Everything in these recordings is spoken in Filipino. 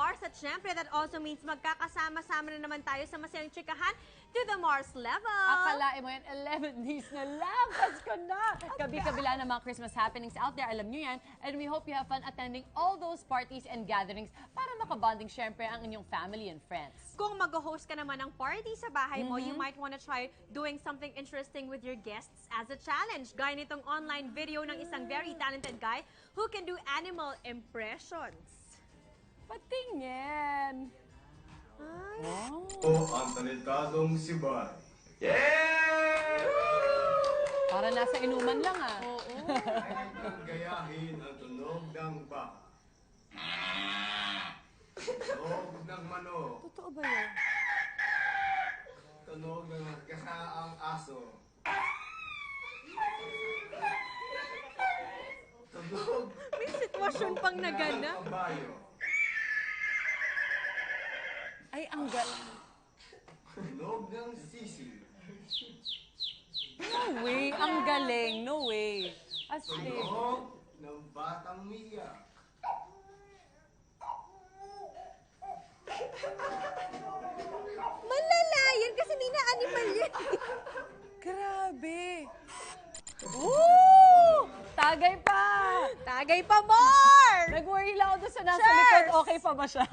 Mars. At syempre, that also means magkakasama-sama na naman tayo sa masayang chikahan to the Mars level. Akalain mo yan, 11 days na lang. Pasko na! Kabi-kabila ng mga Christmas happenings out there, alam nyo yan. And we hope you have fun attending all those parties and gatherings para makabonding syempre ang inyong family and friends. Kung mag-host ka naman ng party sa bahay mo, you might wanna try doing something interesting with your guests as a challenge. Gaya nitong online video ng isang very talented guy who can do animal impressions. Patingin! Ay. Ang talentadong si Bar. Yeah! Para nasa inuman lang ah. Oo. Ay gayahin ang tunog ng baka. Tunog ng manok. Totoo ba yun? Tunog ng kasaang aso. Tunog May sitwasyon pang ng naganap. kabayo. Ay, ang galing. Tunog ng sisi. No way, ang galing. No way. Asli. Tunog ng batang Mia. Malala yan kasi hindi na animal yan. Grabe. Woo! Tagay pa! Tagay pa more! Nag-worry lang ako doon sa nasa Cheers! likod. Okay pa ba siya?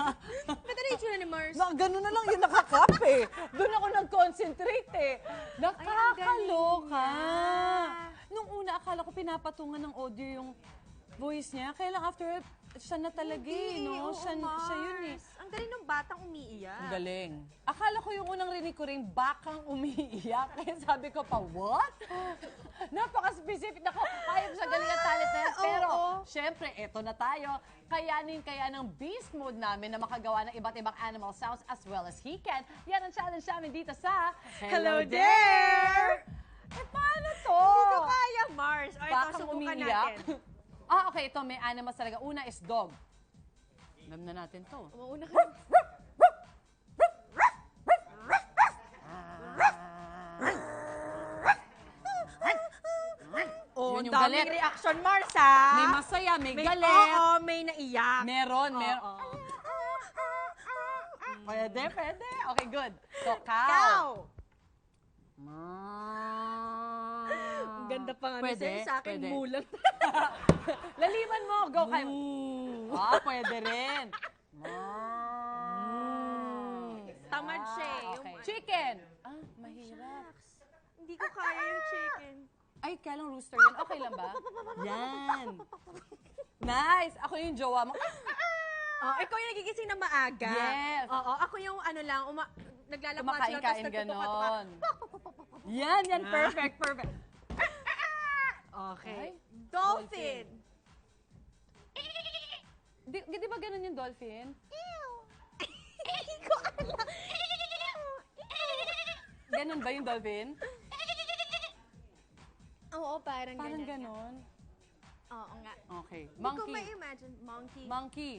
Ganda na yung tsura ni Mars. Ganun na lang yung nakakap eh. Doon ako nag-concentrate eh. Nakakaloka. Nung una, akala ko pinapatungan ng audio yung voice niya. Kaya lang after, siya na talaga eh, no? Oo, Siya yun eh. Mars. Ang galing ng batang umiiyak. Ang galing. Akala ko yung unang rinig ko rin, bakang umiiyak. Kaya sabi ko pa, what? Napaka-specific. Naku, ayop sa galing at talent na yan. Pero, syempre, eto na tayo. Kaya ng beast mode namin na makagawa ng iba't ibang animal sounds as well as he can. Yan ang challenge namin dito sa Hello there! Eh, paano to? Hindi ko kaya, Mars. O ito, Bakang subukan umiiyak? natin. Okay, ito may animals talaga. Una is dog. Alam na natin to. Umuuna ka. Oh, Yun yung daming galit. reaction, Mars, ha? May masaya, may galit. Oo, may naiyak. Meron. Oo. Pwede. Okay, good. So, Cow. cow. Ang ganda pa nga Pwede, sa'yo, sa akin, pwede. mulang. Laliman mo. Go, kayo. Pwede rin. Tamad siya eh. Okay. Chicken. Mahirap. Hindi ko kaya yung chicken. Ay, kaya lang rooster yun. Okay lang ba? Yan. Nice. Ako yung jowa mo. Oh, ikaw yung nagigising na maaga. Yes. Oo, ako yung ano lang, naglalakad Kumakain-kain ganon. Yan. Perfect. Okay. Dolphin. Di ba ganun yung dolphin? Hindi ko alam. Ganun ba yung dolphin? Oo, parang Parang ganyan. ganon. Oo nga. Okay. Hindi ko Monkey. ma-imagine. Monkey. Monkey.